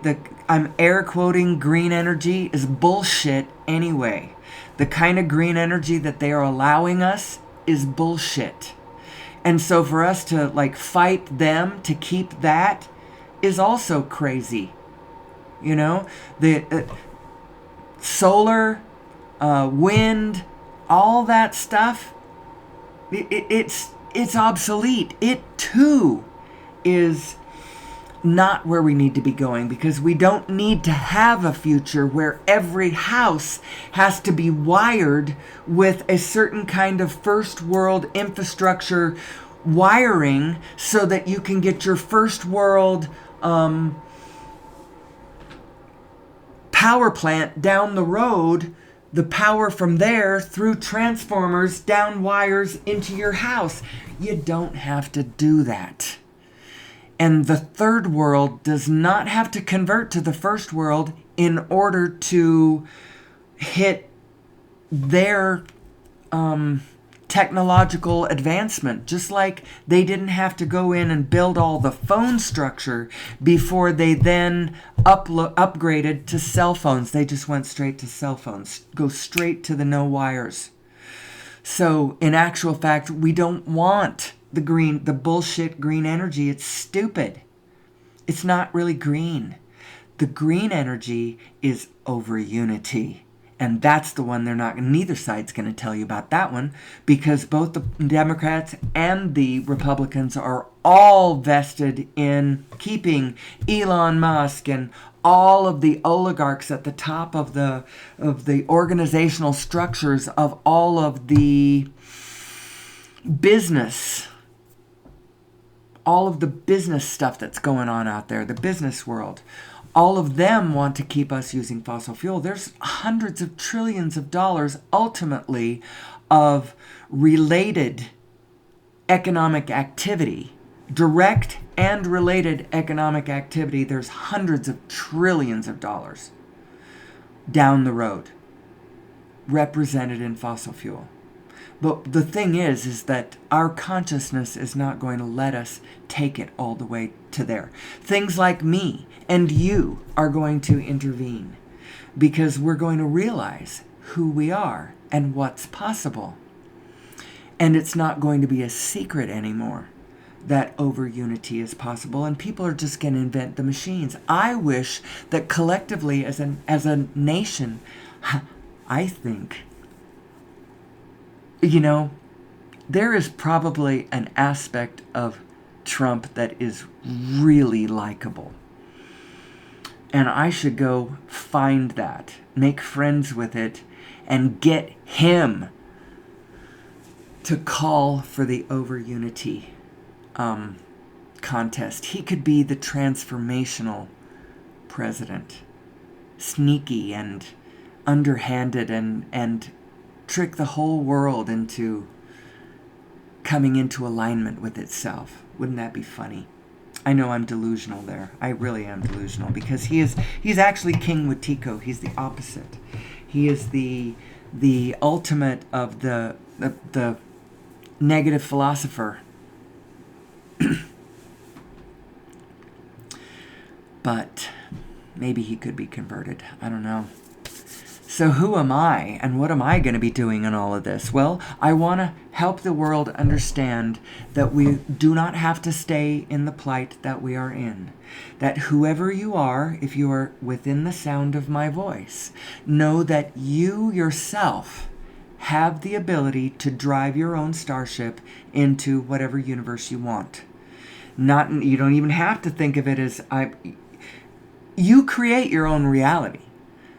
I'm air quoting green energy, is bullshit anyway. The kind of green energy that they are allowing us is bullshit. And so for us to fight them to keep that is also crazy. The solar, wind, all that stuff, it's obsolete. It too is not where we need to be going, because we don't need to have a future where every house has to be wired with a certain kind of first world infrastructure wiring so that you can get your first world power plant down the road, the power from there through transformers down wires into your house. You don't have to do that. And the third world does not have to convert to the first world in order to hit their technological advancement. Just like they didn't have to go in and build all the phone structure before they then upgraded to cell phones. They just went straight to cell phones. Go straight to the no wires. So in actual fact, we don't want the bullshit green energy. It's stupid. It's not really green. The green energy is over unity. And that's the one neither side's going to tell you about that one, because both the Democrats and the Republicans are all vested in keeping Elon Musk and all of the oligarchs at the top of the organizational structures of all of the business, all of the business stuff that's going on out there, the business world. All of them want to keep us using fossil fuel. There's hundreds of trillions of dollars ultimately of related economic activity, direct and related economic activity. There's hundreds of trillions of dollars down the road represented in fossil fuel. But the thing is that our consciousness is not going to let us take it all the way to there. Things like me and you are going to intervene, because we're going to realize who we are and what's possible. And it's not going to be a secret anymore. that over unity is possible, and people are just going to invent the machines. I wish that collectively as a nation, I think, there is probably an aspect of Trump that is really likable. And I should go find that, make friends with it, and get him to call for the over unity contest. He could be the transformational president, sneaky and underhanded, and trick the whole world into coming into alignment with itself. Wouldn't that be funny? I know I'm delusional there. I really am delusional, because he's actually King Wetiko. He's the opposite. He is the ultimate of the negative philosopher. But maybe he could be converted. I don't know. So who am I, and what am I going to be doing in all of this? Well, I want to help the world understand that we do not have to stay in the plight that we are in. That whoever you are, if you are within the sound of my voice, know that you yourself have the ability to drive your own starship into whatever universe you want. You don't even have to think of it as you create your own reality.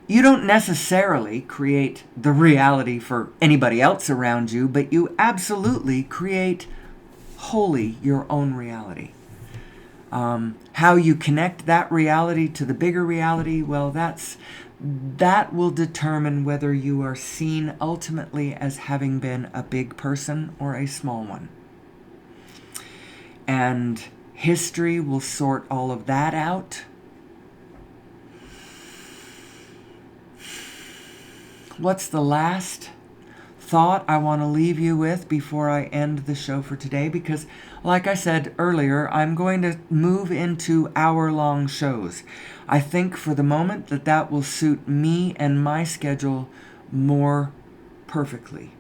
You don't necessarily create the reality for anybody else around you, but you absolutely create wholly your own reality. How you connect that reality to the bigger reality, well, that will determine whether you are seen ultimately as having been a big person or a small one. And history will sort all of that out. What's the last thought I want to leave you with before I end the show for today? Because, like I said earlier, I'm going to move into hour-long shows. I think for the moment that will suit me and my schedule more perfectly.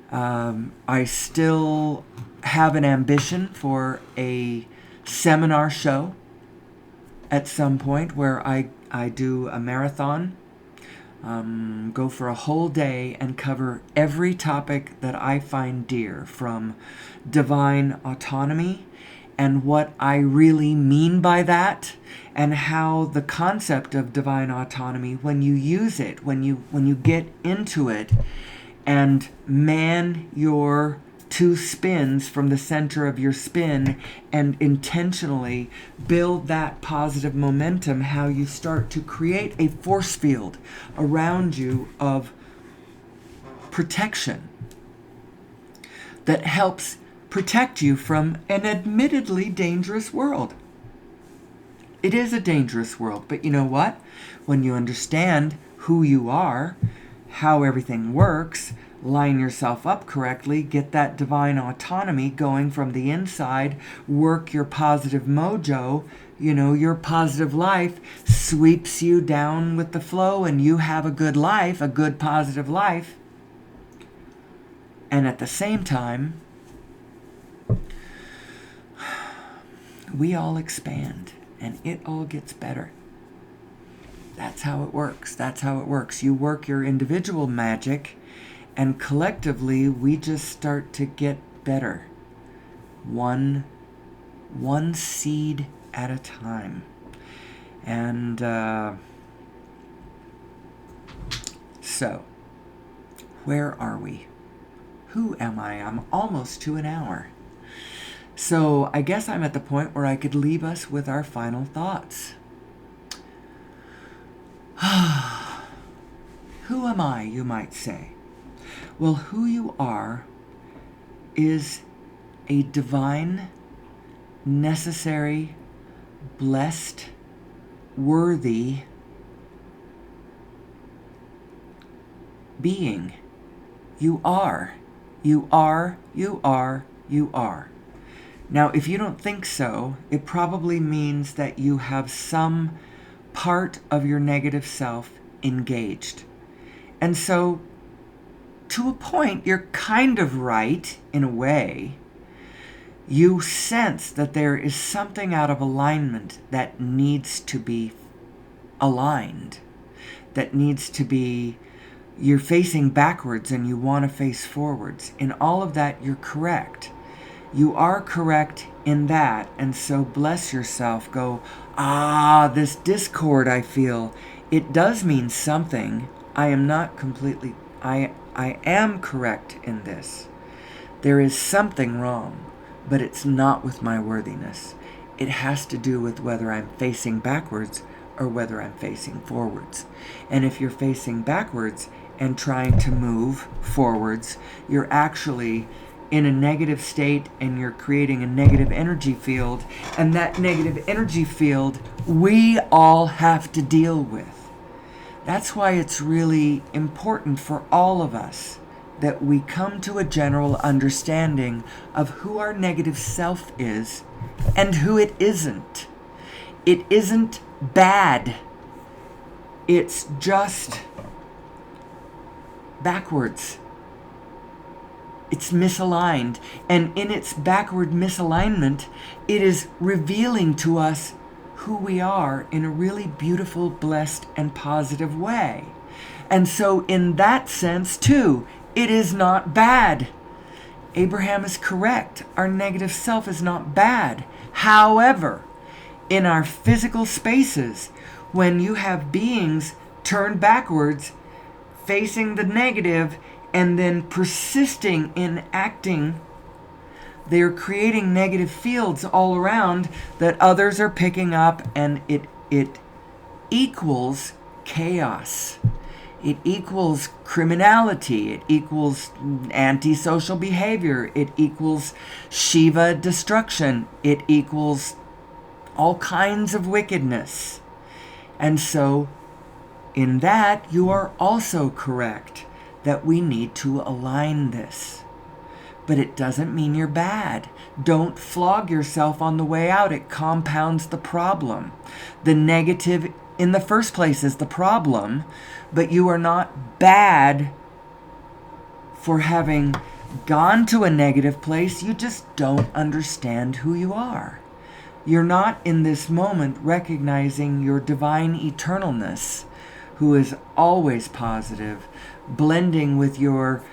I still have an ambition for a seminar show at some point where I do a marathon. Go for a whole day and cover every topic that I find dear, from divine autonomy and what I really mean by that, and how the concept of divine autonomy, when you use it, when you get into it and man your two spins from the center of your spin and intentionally build that positive momentum, how you start to create a force field around you of protection that helps protect you from an admittedly dangerous world. It is a dangerous world, but you know what? When you understand who you are, how everything works, line yourself up correctly, get that divine autonomy going from the inside, work your positive mojo, your positive life sweeps you down with the flow, and you have a good life, a good positive life. And at the same time, we all expand and it all gets better. That's how it works. That's how it works. You work your individual magic, and collectively, we just start to get better. One seed at a time. And so, where are we? Who am I? I'm almost to an hour. So I guess I'm at the point where I could leave us with our final thoughts. Who am I, you might say? Well, who you are is a divine, necessary, blessed, worthy being. You are. You are, you are, you are. Now, if you don't think so, it probably means that you have some part of your negative self engaged. And so, to a point, you're kind of right, in a way. you sense that there is something out of alignment that needs to be aligned, that needs to be, you're facing backwards and you want to face forwards. In all of that, you're correct. You are correct in that. And so bless yourself. Go, this discord I feel, it does mean something. I am not completely, I am correct in this. There is something wrong, but it's not with my worthiness. It has to do with whether I'm facing backwards or whether I'm facing forwards. And if you're facing backwards and trying to move forwards, you're actually in a negative state and you're creating a negative energy field. And that negative energy field, we all have to deal with. That's why it's really important for all of us that we come to a general understanding of who our negative self is and who it isn't. It isn't bad. It's just backwards. It's misaligned. And in its backward misalignment, it is revealing to us who we are in a really beautiful, blessed, and positive way. And so in that sense, too, it is not bad. Abraham is correct. Our negative self is not bad. However, in our physical spaces, when you have beings turned backwards, facing the negative, and then persisting in acting, they're creating negative fields all around that others are picking up, and it equals chaos. It equals criminality. It equals antisocial behavior. It equals Shiva destruction. It equals all kinds of wickedness. And so, in that, you are also correct that we need to align this. But it doesn't mean you're bad. Don't flog yourself on the way out. It compounds the problem. The negative in the first place is the problem, but you are not bad for having gone to a negative place. You just don't understand who you are. You're not in this moment recognizing your divine eternalness, who is always positive, blending with you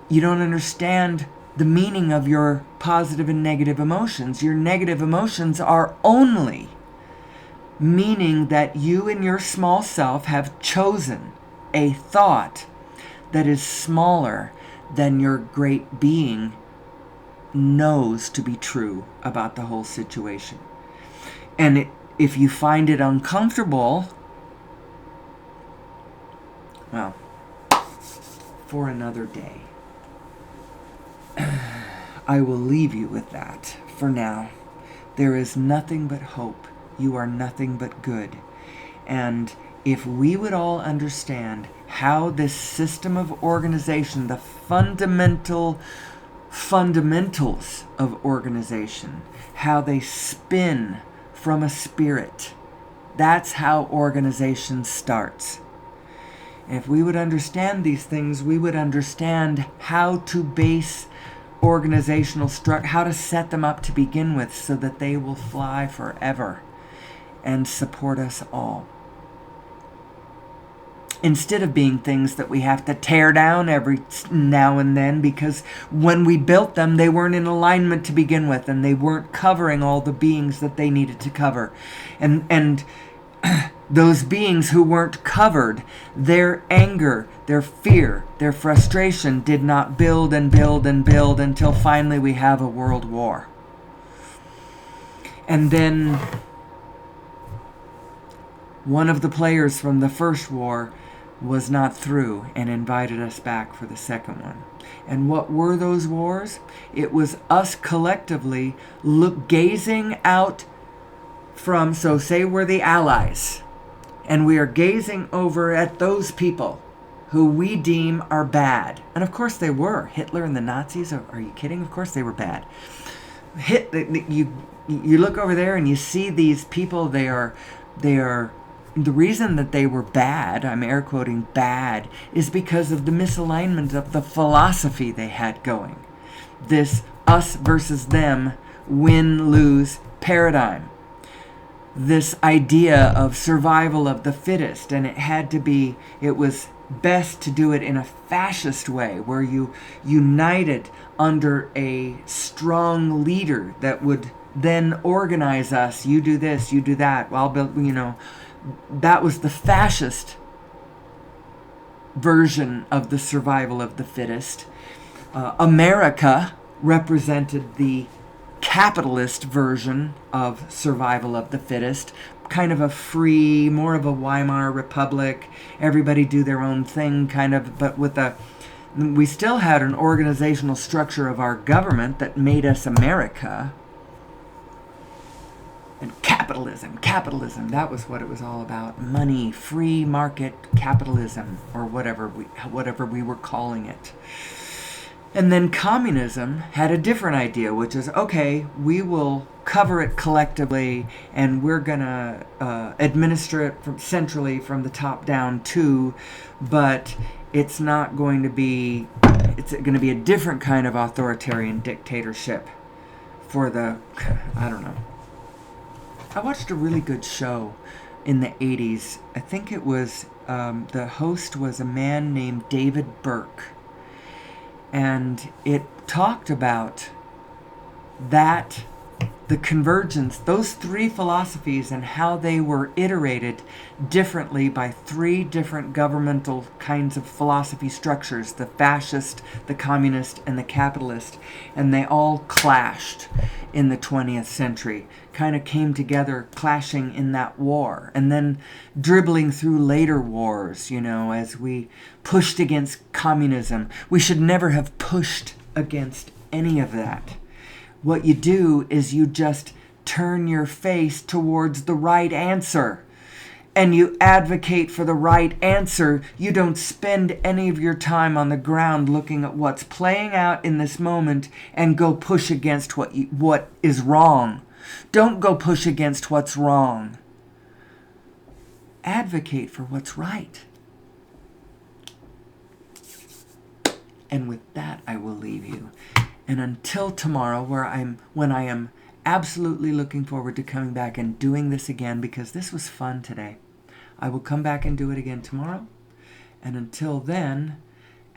don't understand the meaning of your positive and negative emotions. Your negative emotions are only meaning that you in your small self have chosen a thought that is smaller than your great being knows to be true about the whole situation. And if you find it uncomfortable, well, for another day. I will leave you with that for now. There is nothing but hope. You are nothing but good. And if we would all understand how this system of organization, the fundamentals of organization, how they spin from a spirit, that's how organization starts. And if we would understand these things, we would understand how to base organizational structure, how to set them up to begin with so that they will fly forever and support us all. Instead of being things that we have to tear down every now and then, because when we built them, they weren't in alignment to begin with, and they weren't covering all the beings that they needed to cover. And those beings who weren't covered, their anger, their fear, their frustration did not build and build and build until finally we have a world war. And then one of the players from the first war was not through and invited us back for the second one. And what were those wars? It was us collectively gazing out from, so say we're the Allies, and we are gazing over at those people who we deem are bad. And of course they were. Hitler and the Nazis, are you kidding? Of course they were bad. You look over there and you see these people, they are the reason that they were bad, I'm air quoting bad, is because of the misalignment of the philosophy they had going. This us versus them, win-lose paradigm. This idea of survival of the fittest, and it was best to do it in a fascist way, where you united under a strong leader that would then organize us. You do this, you do that. Well, that was the fascist version of the survival of the fittest. America represented the capitalist version of survival of the fittest, kind of a free, more of a Weimar Republic, everybody do their own thing kind of, but we still had an organizational structure of our government that made us America. And capitalism, that was what it was all about. Money, free market capitalism, or whatever we were calling it. And then communism had a different idea, which is, okay, we will cover it collectively, and we're going to administer it centrally from the top down too, but it's going to be a different kind of authoritarian dictatorship I don't know. I watched a really good show in the 80s. I think it was, the host was a man named David Burke. And it talked about the convergence, those three philosophies, and how they were iterated differently by three different governmental kinds of philosophy structures: the fascist, the communist, and the capitalist. And they all clashed in the 20th century, kind of came together, clashing in that war, and then dribbling through later wars, as we pushed against communism. We should never have pushed against any of that. What you do is you just turn your face towards the right answer, and you advocate for the right answer. You don't spend any of your time on the ground looking at what's playing out in this moment and go push against what is wrong. Don't go push against what's wrong. Advocate for what's right. And with that, I will leave you. And until tomorrow, when I am absolutely looking forward to coming back and doing this again, because this was fun today. I will come back and do it again tomorrow. And until then,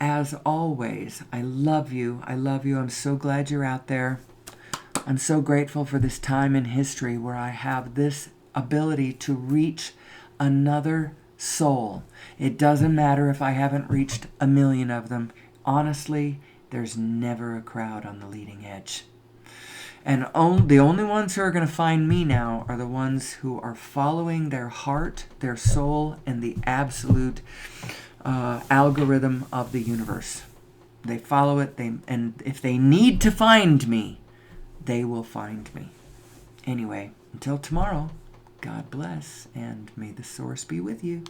as always, I love you. I love you. I'm so glad you're out there. I'm so grateful for this time in history where I have this ability to reach another soul. It doesn't matter if I haven't reached 1 million of them. Honestly, there's never a crowd on the leading edge. And the only ones who are going to find me now are the ones who are following their heart, their soul, and the absolute algorithm of the universe. They follow it, and if they need to find me, they will find me. Anyway, until tomorrow, God bless, and may the source be with you.